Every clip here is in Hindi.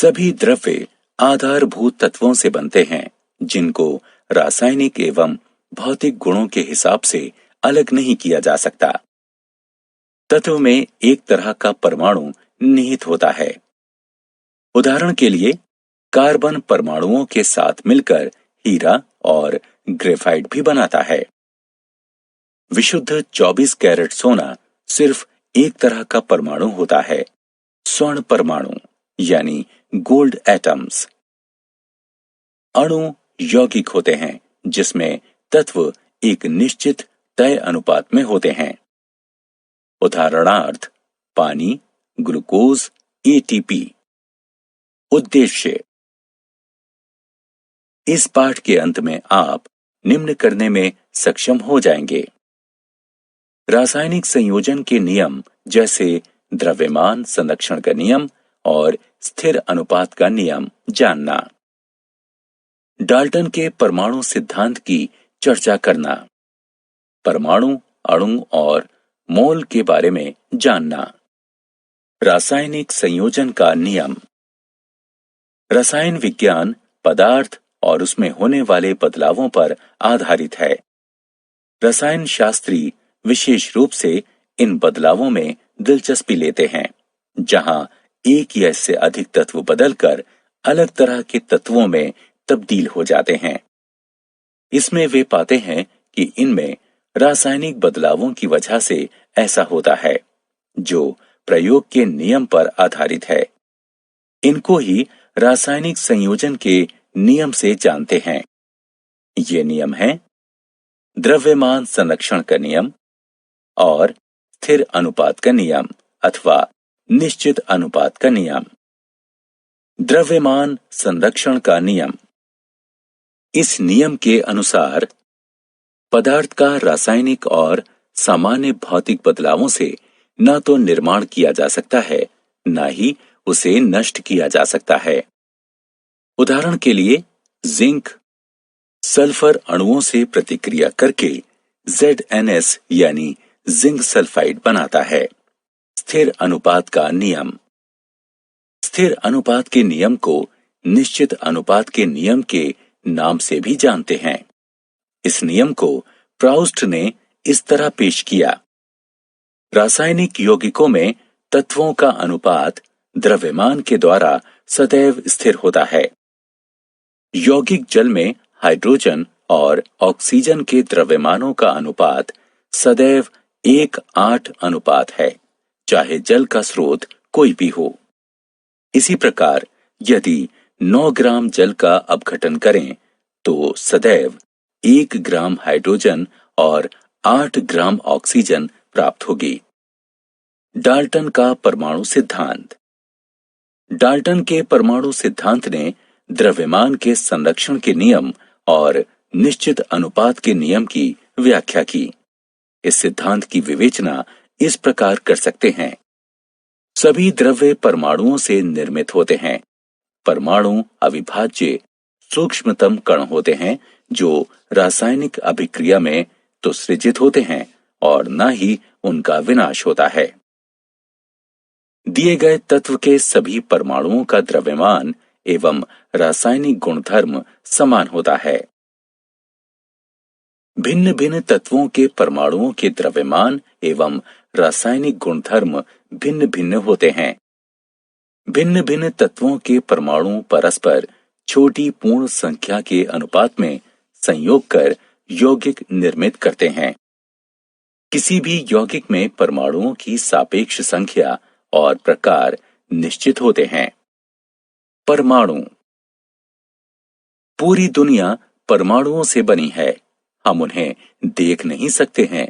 सभी द्रव्य आधारभूत तत्वों से बनते हैं जिनको रासायनिक एवं भौतिक गुणों के हिसाब से अलग नहीं किया जा सकता। तत्व में एक तरह का परमाणु निहित होता है। उदाहरण के लिए कार्बन परमाणुओं के साथ मिलकर हीरा और ग्रेफाइट भी बनाता है। विशुद्ध 24 कैरेट सोना सिर्फ एक तरह का परमाणु होता है, स्वर्ण परमाणु यानी गोल्ड एटम्स। अणु यौगिक होते हैं जिसमें तत्व एक निश्चित तय अनुपात में होते हैं। उदाहरणार्थ पानी, ग्लूकोज, एटीपी। उद्देश्य। इस पाठ के अंत में आप निम्न करने में सक्षम हो जाएंगे। रासायनिक संयोजन के नियम जैसे द्रव्यमान संरक्षण का नियम और स्थिर अनुपात का नियम जानना। डाल्टन के परमाणु सिद्धांत की चर्चा करना। परमाणु, अणु और मोल के बारे में जानना। रासायनिक संयोजन का नियम। रसायन विज्ञान पदार्थ और उसमें होने वाले बदलावों पर आधारित है। रसायन शास्त्री विशेष रूप से इन बदलावों में दिलचस्पी लेते हैं, जहां एक या इससे अधिक तत्व बदलकर अलग तरह के तत्वों में तब्दील हो जाते हैं। इसमें वे पाते हैं कि इनमें रासायनिक बदलावों की वजह से ऐसा होता है, जो प्रयोग के नियम पर आधारित है। इनको ही रासायनिक संयोजन के नियम से जानते हैं। ये नियम हैं द्रव्यमान संरक्षण का नियम और स्थिर अनुपात का नियम अथवा निश्चित अनुपात का नियम। द्रव्यमान संरक्षण का नियम। इस नियम के अनुसार पदार्थ का रासायनिक और सामान्य भौतिक बदलावों से न तो निर्माण किया जा सकता है, न ही उसे नष्ट किया जा सकता है। उदाहरण के लिए जिंक सल्फर अणुओं से प्रतिक्रिया करके ZnS यानी जिंक सल्फाइड बनाता है। स्थिर अनुपात का नियम। स्थिर अनुपात के नियम को निश्चित अनुपात के नियम के नाम से भी जानते हैं। इस नियम को प्राउस्ट ने इस तरह पेश किया। रासायनिक यौगिकों में तत्वों का अनुपात द्रव्यमान के द्वारा सदैव स्थिर होता है। यौगिक जल में हाइड्रोजन और ऑक्सीजन के द्रव्यमानों का अनुपात सदैव 1:8 अनुपात है, चाहे जल का स्रोत कोई भी हो। इसी प्रकार यदि 9 ग्राम जल का अपघटन करें तो सदैव 1 ग्राम हाइड्रोजन और 8 ग्राम ऑक्सीजन प्राप्त होगी। डाल्टन का परमाणु सिद्धांत। डाल्टन के परमाणु सिद्धांत ने द्रव्यमान के संरक्षण के नियम और निश्चित अनुपात के नियम की व्याख्या की। इस सिद्धांत की विवेचना इस प्रकार कर सकते हैं। सभी द्रव्य परमाणुओं से निर्मित होते हैं। परमाणु अविभाज्य सूक्ष्मतम कण होते हैं जो रासायनिक अभिक्रिया में तो सृजित होते हैं और न ही उनका विनाश होता है। दिए गए तत्व के सभी परमाणुओं का द्रव्यमान एवं रासायनिक गुणधर्म समान होता है। भिन्न भिन्न तत्वों के परमाणुओं के द्रव्यमान एवं रासायनिक गुणधर्म भिन्न भिन्न होते हैं। भिन्न भिन्न तत्वों के परमाणु परस्पर छोटी पूर्ण संख्या के अनुपात में संयोग कर यौगिक निर्मित करते हैं। किसी भी यौगिक में परमाणुओं की सापेक्ष संख्या और प्रकार निश्चित होते हैं। परमाणु। पूरी दुनिया परमाणुओं से बनी है। हम उन्हें देख नहीं सकते हैं,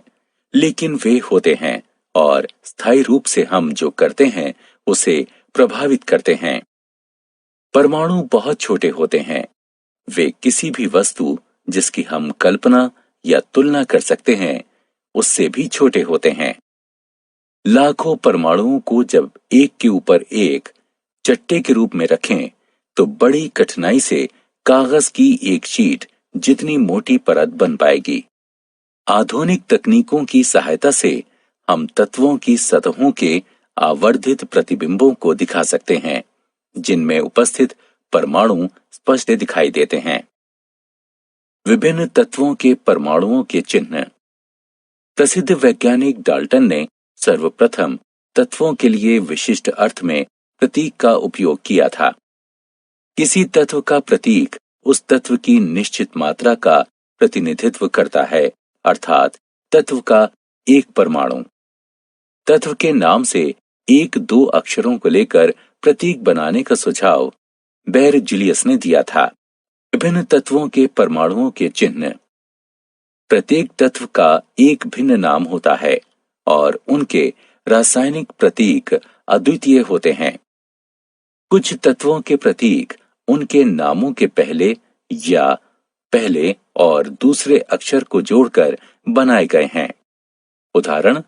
लेकिन वे होते हैं और स्थायी रूप से हम जो करते हैं उसे प्रभावित करते हैं। परमाणु बहुत छोटे होते हैं। वे किसी भी वस्तु जिसकी हम कल्पना या तुलना कर सकते हैं उससे भी छोटे होते हैं। लाखों परमाणुओं को जब एक के ऊपर एक चट्टे के रूप में रखें तो बड़ी कठिनाई से कागज की एक शीट जितनी मोटी परत बन पाएगी। आधुनिक तकनीकों की सहायता से हम तत्वों की सतहों के आवर्धित प्रतिबिंबों को दिखा सकते हैं, जिनमें उपस्थित परमाणु स्पष्ट दिखाई देते हैं। विभिन्न तत्वों के परमाणुओं के चिन्ह। प्रसिद्ध वैज्ञानिक डाल्टन ने सर्वप्रथम तत्वों के लिए विशिष्ट अर्थ में प्रतीक का उपयोग किया था। किसी तत्व का प्रतीक उस तत्व की निश्चित मात्रा का प्रतिनिधित्व करता है, अर्थात तत्व का एक परमाणु। तत्व के नाम से एक दो अक्षरों को लेकर प्रतीक बनाने का सुझाव बेरजिलियस ने दिया था। विभिन्न तत्वों के परमाणुओं के चिन्ह। प्रत्येक तत्व का एक भिन्न नाम होता है और उनके रासायनिक प्रतीक अद्वितीय होते हैं। कुछ तत्वों के प्रतीक उनके नामों के पहले या पहले और दूसरे अक्षर को जोड़कर बनाए गए हैं। उदाहरण,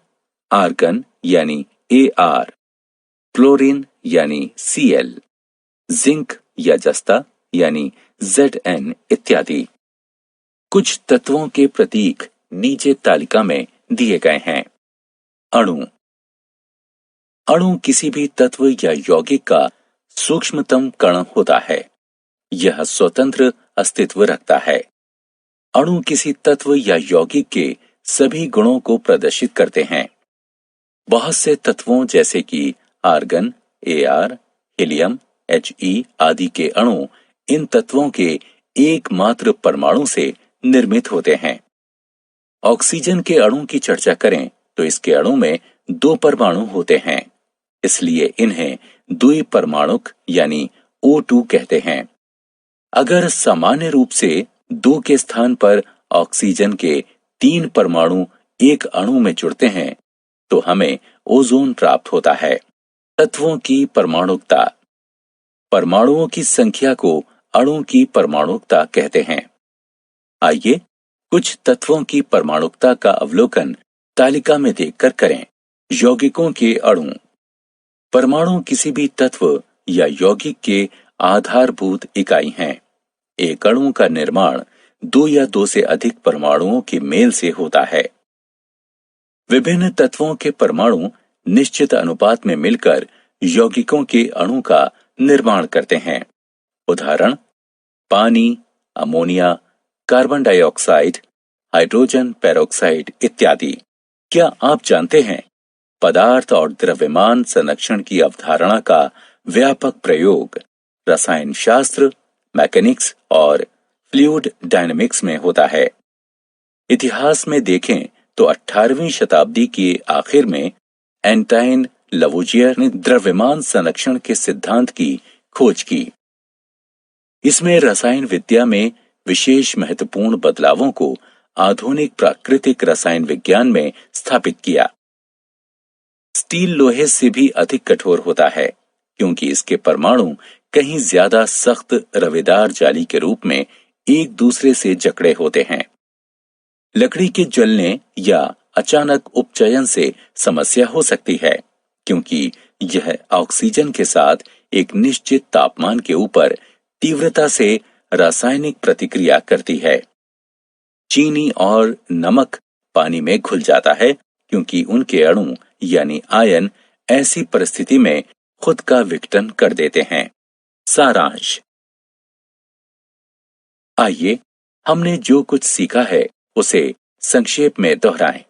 आर्गन यानी Ar, क्लोरीन यानी Cl, जिंक या जस्ता यानी Zn इत्यादि। कुछ तत्वों के प्रतीक नीचे तालिका में दिए गए हैं। अणु। अणु किसी भी तत्व या यौगिक का सूक्ष्मतम कण होता है। यह स्वतंत्र अस्तित्व रखता है। अणु किसी तत्व या यौगिक के सभी गुणों को प्रदर्शित करते हैं। बहुत से तत्वों जैसे कि आर्गन, Ar, हीलियम, He आदि के अणु इन तत्वों के एकमात्र परमाणु से निर्मित होते हैं। ऑक्सीजन के अणु की चर्चा करें तो इसके अणु में दो परमाणु होते हैं, इसलिए इन्हें द्विपरमाणुक यानी O2 कहते हैं। अगर सामान्य रूप से 2 के स्थान पर ऑक्सीजन के 3 परमाणु एक अणु में जुड़ते हैं तो हमें ओजोन प्राप्त होता है। तत्वों की परमाणुकता। परमाणुओं की संख्या को अणु की परमाणुकता कहते हैं। आइए कुछ तत्वों की परमाणुकता का अवलोकन तालिका में देखकर करें। यौगिकों के अणु। परमाणु किसी भी तत्व या यौगिक के आधारभूत इकाई हैं। एक अणु का निर्माण 2 या 2 से अधिक परमाणुओं के मेल से होता है। विभिन्न तत्वों के परमाणु निश्चित अनुपात में मिलकर यौगिकों के अणु का निर्माण करते हैं। उदाहरण, पानी, ammonia, carbon dioxide, hydrogen peroxide इत्यादि। क्या आप जानते हैं, पदार्थ और द्रव्यमान संरक्षण की अवधारणा का व्यापक प्रयोग रसायन शास्त्र, मैकेनिक्स और फ्लूइड डायनेमिक्स में होता है। इतिहास में देखें तो 18वीं शताब्दी के आखिर में एंटाइन लवोजियर ने द्रव्यमान संरक्षण के सिद्धांत की खोज की। इसमें रसायन विद्या में विशेष महत्वपूर्ण बदलावों को आधुनिक प्राकृतिक रसायन विज्ञान में स्थापित किया। स्टील लोहे से भी अधिक कठोर होता है क्योंकि इसके परमाणु कहीं ज्यादा सख्त रवेदार जाली के रूप में एक दूसरे से जकड़े होते हैं। लकड़ी के जलने या अचानक उपचयन से समस्या हो सकती है क्योंकि यह ऑक्सीजन के साथ एक निश्चित तापमान के ऊपर तीव्रता से रासायनिक प्रतिक्रिया करती है। चीनी और नमक पानी में घुल जाता है क्योंकि उनके अणु यानी आयन ऐसी परिस्थिति में खुद का विघटन कर देते हैं। सारांश। आइए हमने जो कुछ सीखा है उसे संक्षेप में दोहराएं।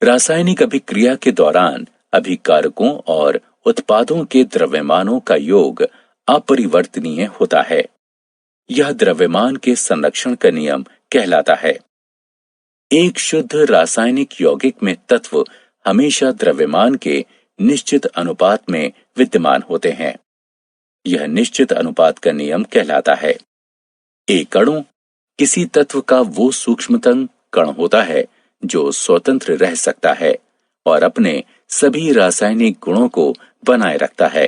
रासायनिक अभिक्रिया के दौरान अभिकारकों और उत्पादों के द्रव्यमानों का योग अपरिवर्तनीय होता है। यह द्रव्यमान के संरक्षण का नियम कहलाता है। एक शुद्ध रासायनिक यौगिक में तत्व हमेशा द्रव्यमान के निश्चित अनुपात में विद्यमान होते हैं। यह निश्चित अनुपात का नियम कहलाता है। एक अणु किसी तत्व का वो सूक्ष्मतम कण होता है जो स्वतंत्र रह सकता है और अपने सभी रासायनिक गुणों को बनाए रखता है।